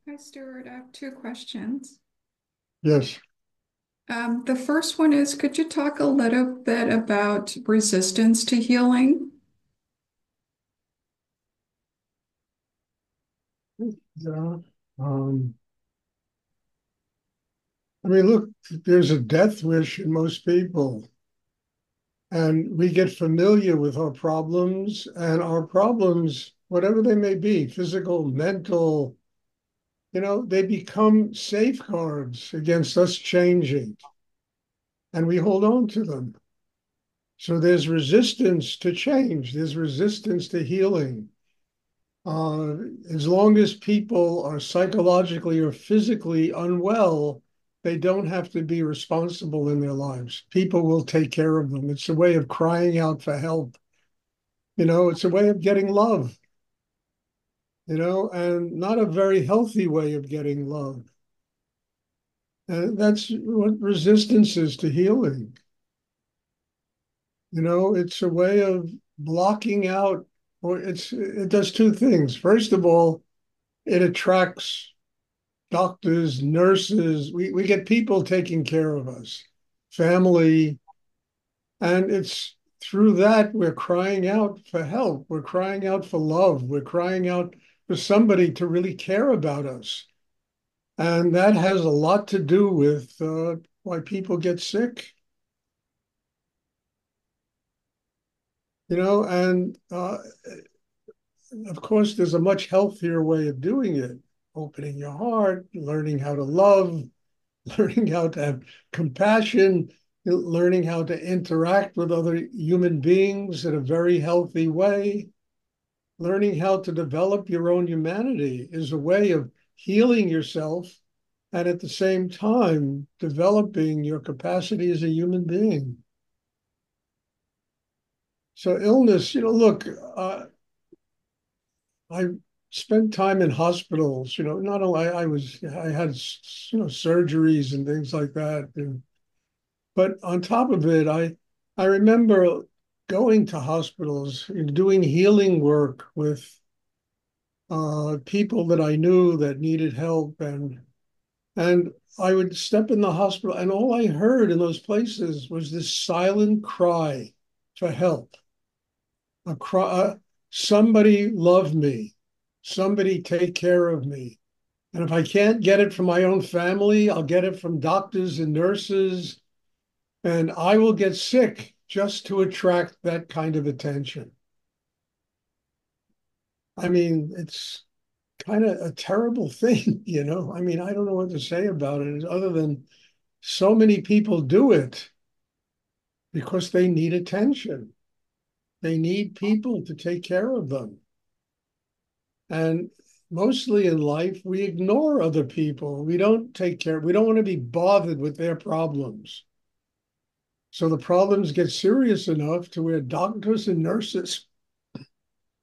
Hi, Stuart. I have two questions. Yes. The first one is, could you talk a little bit about resistance to healing? Yeah. Um, look, there's a death wish in most people, and we get familiar with our problems, whatever they may be, physical, mental, they become safeguards against us changing, and we hold on to them. So there's resistance to change, there's resistance to healing. Uh, as long as people are psychologically or physically unwell, they don't have to be responsible in their lives. People will take care of them. It's a way of crying out for help. It's a way of getting love, and not a very healthy way of getting love. And that's what resistance is to healing. It's a way of blocking out, or it does two things. First of all, it attracts doctors, nurses. We get people taking care of us, family. And it's through that we're crying out for help. We're crying out for love. We're crying out for somebody to really care about us. And that has a lot to do with why people get sick, and of course, there's a much healthier way of doing it, opening your heart, learning how to love, learning how to have compassion, learning how to interact with other human beings in a very healthy way, learning how to develop your own humanity is a way of healing yourself and at the same time developing your capacity as a human being. So illness, look, I spent time in hospitals, not only I had, surgeries and things like that. But on top of it, I remember going to hospitals and doing healing work with people that I knew that needed help, and I would step in the hospital, and all I heard in those places was this silent cry for help, a cry, somebody love me, somebody take care of me. And if I can't get it from my own family, I'll get it from doctors and nurses, and I will get sick just to attract that kind of attention. It's kind of a terrible thing, I don't know what to say about it other than so many people do it because they need attention. They need people to take care of them. And mostly in life, we ignore other people. We don't take care. We don't want to be bothered with their problems. So the problems get serious enough to where doctors and nurses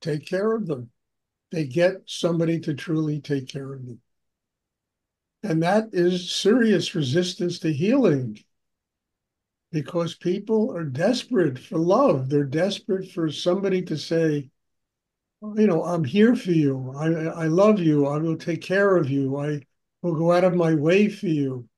take care of them. They get somebody to truly take care of them. And that is serious resistance to healing because people are desperate for love. They're desperate for somebody to say, I'm here for you. I love you. I will take care of you. I will go out of my way for you.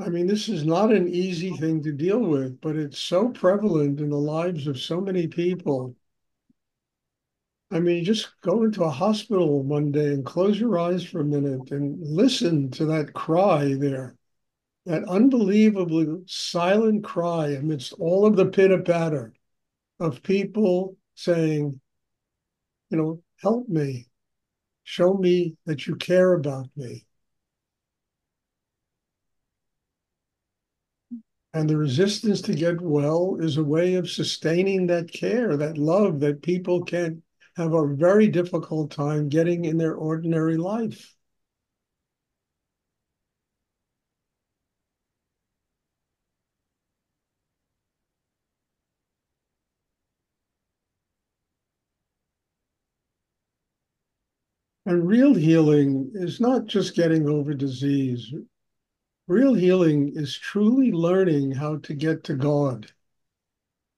This is not an easy thing to deal with, but it's so prevalent in the lives of so many people. You just go into a hospital one day and close your eyes for a minute and listen to that cry there, that unbelievably silent cry amidst all of the pitter patter of people saying, help me, show me that you care about me. And the resistance to get well is a way of sustaining that care, that love that people can have a very difficult time getting in their ordinary life. And real healing is not just getting over disease. Real healing is truly learning how to get to God,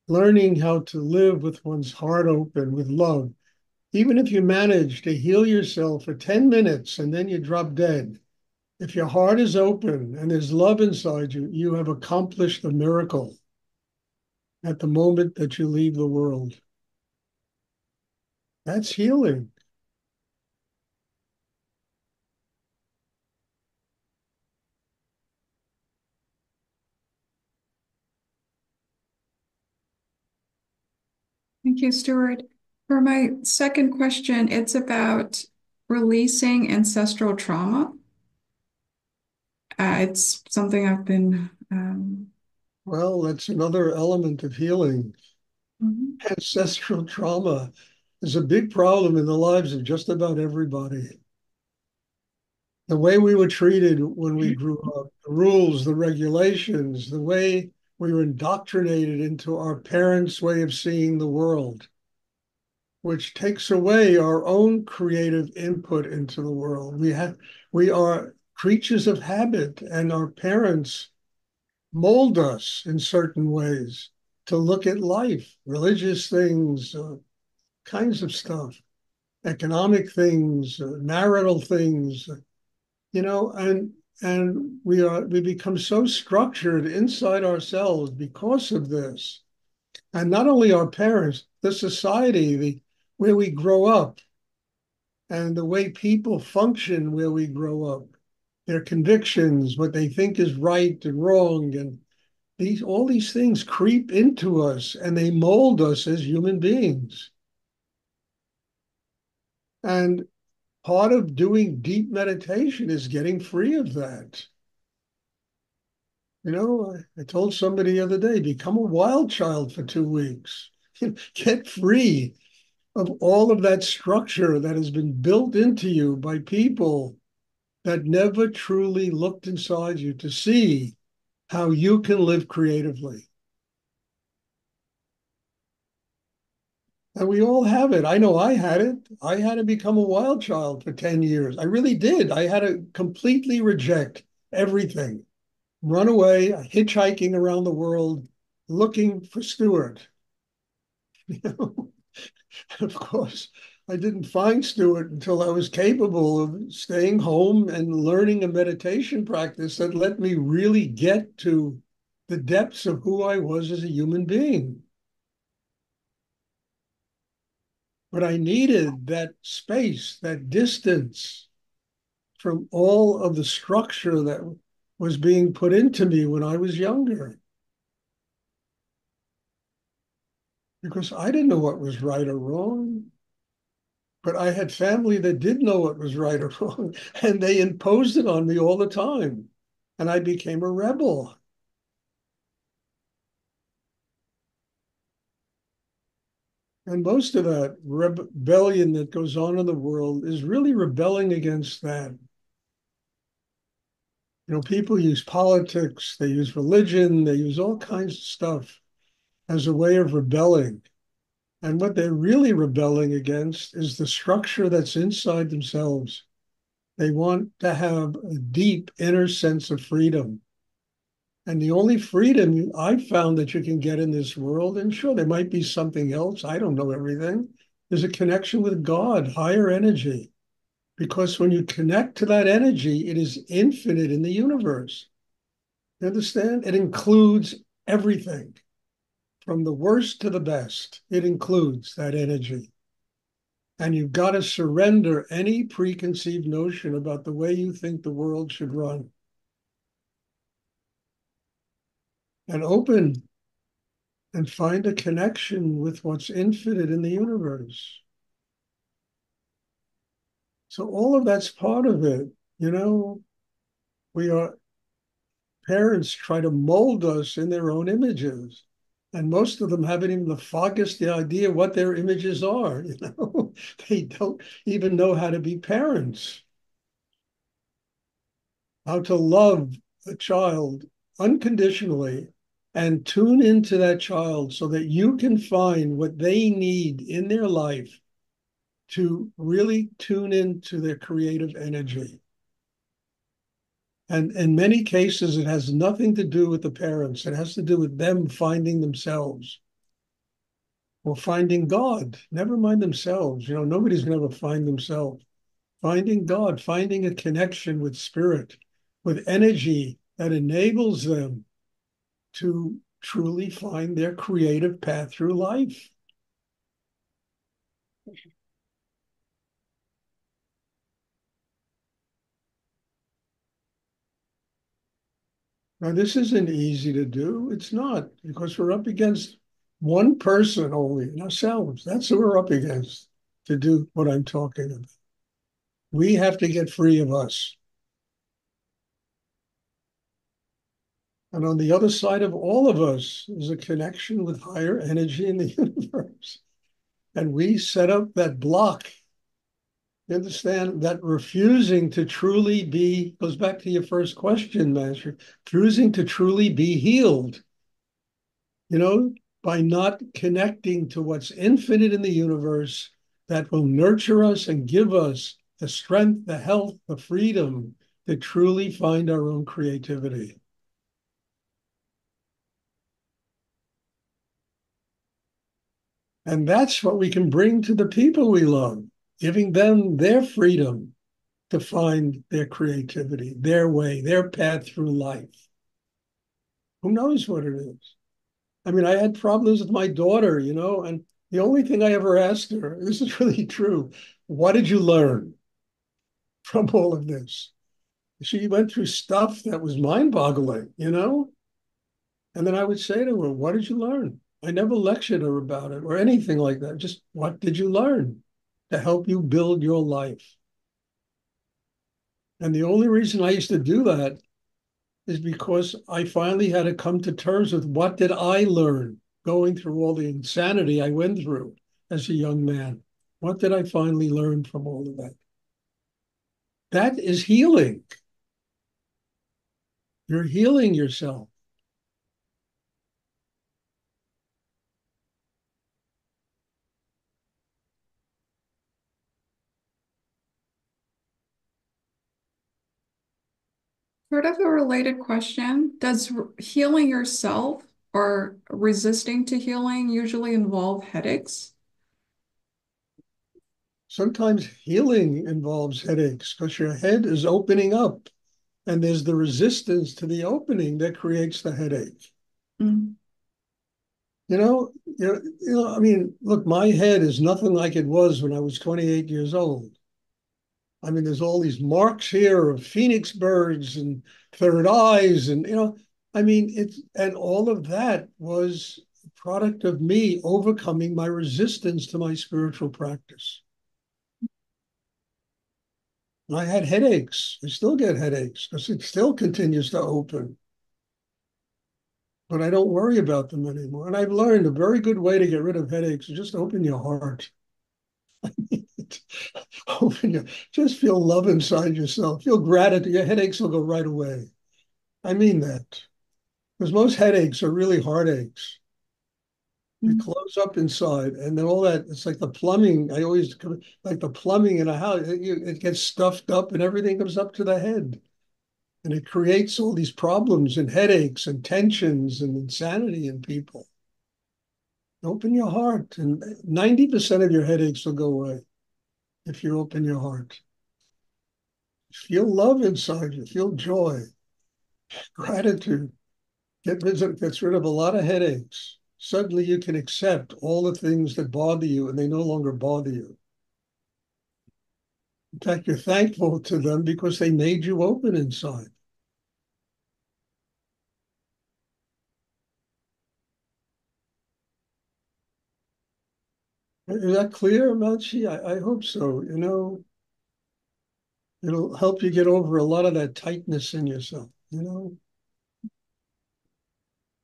learning how to live with one's heart open with love. Even if you manage to heal yourself for 10 minutes and then you drop dead, if your heart is open and there's love inside you, you have accomplished the miracle at the moment that you leave the world. That's healing. Thank you, Stuart. For my second question, it's about releasing ancestral trauma. It's something I've been, Well, that's another element of healing. mhm. Ancestral trauma is a big problem in the lives of just about everybody. The way we were treated when we grew up, the rules, the regulations, the way we were indoctrinated into our parents' way of seeing the world, which takes away our own creative input into the world. We are creatures of habit, and our parents mold us in certain ways to look at life, religious things, kinds of stuff, economic things, marital things, and we become so structured inside ourselves because of this. And not only our parents, the society, the where we grow up, and the way people function where we grow up, their convictions, what they think is right and wrong, and these all these things creep into us and they mold us as human beings. And part of doing deep meditation is getting free of that. I told somebody the other day, become a wild child for 2 weeks. Get free of all of that structure that has been built into you by people that never truly looked inside you to see how you can live creatively. And we all have it. I know I had it. I had to become a wild child for 10 years. I really did. I had to completely reject everything, run away, hitchhiking around the world, looking for Stuart. You know? Of course, I didn't find Stuart until I was capable of staying home and learning a meditation practice that let me really get to the depths of who I was as a human being. But I needed that space, that distance from all of the structure that was being put into me when I was younger, because I didn't know what was right or wrong. But I had family that did know what was right or wrong, and they imposed it on me all the time. And I became a rebel. And most of that rebellion that goes on in the world is really rebelling against that. People use politics, they use religion, they use all kinds of stuff as a way of rebelling. And what they're really rebelling against is the structure that's inside themselves. They want to have a deep inner sense of freedom. And the only freedom I've found that you can get in this world, and sure, there might be something else, I don't know everything, is a connection with God, higher energy. Because when you connect to that energy, it is infinite in the universe. You understand? It includes everything from the worst to the best. It includes that energy. And you've got to surrender any preconceived notion about the way you think the world should run and open and find a connection with what's infinite in the universe. So all of that's part of it. You know, we are parents try to mold us in their own images. And most of them haven't even the foggiest idea what their images are. They don't even know how to be parents, how to love a child unconditionally and tune into that child so that you can find what they need in their life to really tune into their creative energy. And in many cases, it has nothing to do with the parents. It has to do with them finding themselves. or finding God. Never mind themselves. Nobody's going to ever find themselves. Finding God, finding a connection with spirit, with energy that enables them to truly find their creative path through life. Now, this isn't easy to do. It's not, because we're up against one person only, ourselves. That's who we're up against to do what I'm talking about. We have to get free of us. And on the other side of all of us is a connection with higher energy in the universe. And we set up that block. You understand that refusing to truly be, goes back to your first question, Master, refusing to truly be healed, you know, by not connecting to what's infinite in the universe that will nurture us and give us the strength, the health, the freedom to truly find our own creativity. And that's what we can bring to the people we love, giving them their freedom to find their creativity, their way, their path through life. Who knows what it is? I mean, I had problems with my daughter, and the only thing I ever asked her, this is really true, what did you learn from all of this? She went through stuff that was mind-boggling. And then I would say to her, what did you learn? I never lectured her about it or anything like that. Just what did you learn to help you build your life? And the only reason I used to do that is because I finally had to come to terms with what did I learn going through all the insanity I went through as a young man. What did I finally learn from all of that? That is healing. You're healing yourself. Sort of a related question. Does healing yourself or resisting to healing usually involve headaches? Sometimes healing involves headaches because your head is opening up and there's the resistance to the opening that creates the headache. Mm. I mean, look, my head is nothing like it was when I was 28 years old. I mean, there's all these marks here of phoenix birds and third eyes, and I mean, and all of that was a product of me overcoming my resistance to my spiritual practice. And I had headaches. I still get headaches because it still continues to open, but I don't worry about them anymore. And I've learned a very good way to get rid of headaches is just open your heart. Open your, just feel love inside yourself. Feel gratitude. Your headaches will go right away. I mean that. Because most headaches are really heartaches. You Mm. close up inside, and then all that, it's like the plumbing. I always, like the plumbing in a house, it gets stuffed up and everything comes up to the head. And it creates all these problems and headaches and tensions and insanity in people. Open your heart, and 90% of your headaches will go away if you open your heart. Feel love inside you, feel joy, gratitude. Gets rid of a lot of headaches. Suddenly you can accept all the things that bother you and they no longer bother you. In fact, you're thankful to them because they made you open inside. Is that clear, Manchi? I hope so. It'll help you get over a lot of that tightness in yourself. Thank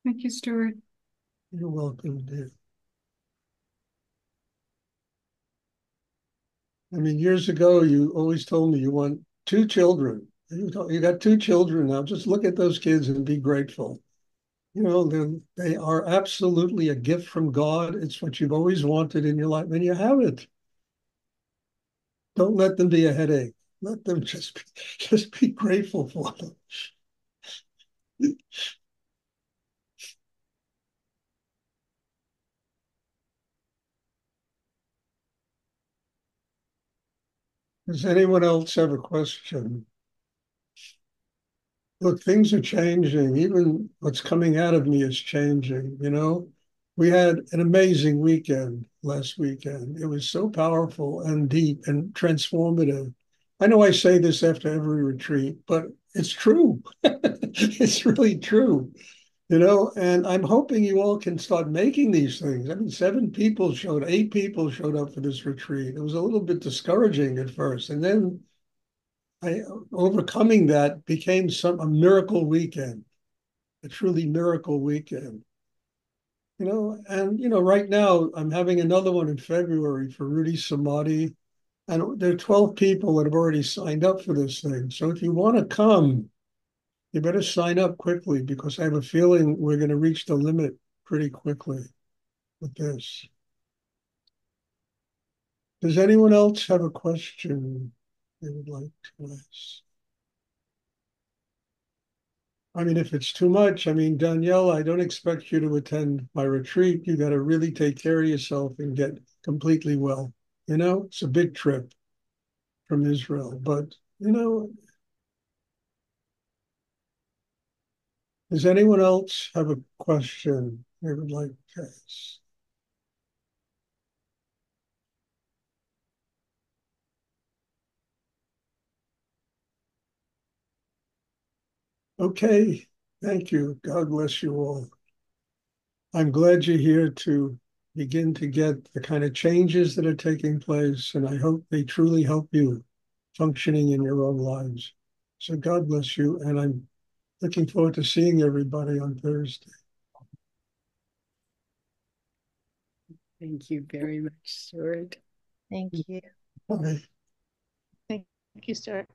you, Stuart. You're welcome, dear. I mean, years ago, you always told me you want two children. You got two children now. Just look at those kids and be grateful. They are absolutely a gift from God. It's what you've always wanted in your life, and you have it. Don't let them be a headache. Let them just be grateful for them. Does anyone else have a question? Look, things are changing. Even what's coming out of me is changing, you know? We had an amazing weekend last weekend. It was so powerful and deep and transformative. I know I say this after every retreat, but it's true. It's really true, you know? And I'm hoping you all can start making these things. I mean, 8 people showed up for this retreat. It was a little bit discouraging at first. And then I overcoming that became a miracle weekend, a truly miracle weekend. Right now I'm having another one in February for Rudy Samadhi, and there are 12 people that have already signed up for this thing. So if you want to come, you better sign up quickly because I have a feeling we're going to reach the limit pretty quickly with this. Does anyone else have a question they would like to ask? I mean, if it's too much, I mean, Danielle, I don't expect you to attend my retreat. You got to really take care of yourself and get completely well. It's a big trip from Israel, but does anyone else have a question they would like to ask? Okay, thank you. God bless you all. I'm glad you're here to begin to get the kind of changes that are taking place, and I hope they truly help you functioning in your own lives. So God bless you, and I'm looking forward to seeing everybody on Thursday. Thank you very much, Stuart. Thank you. Bye. Thank you, Stuart.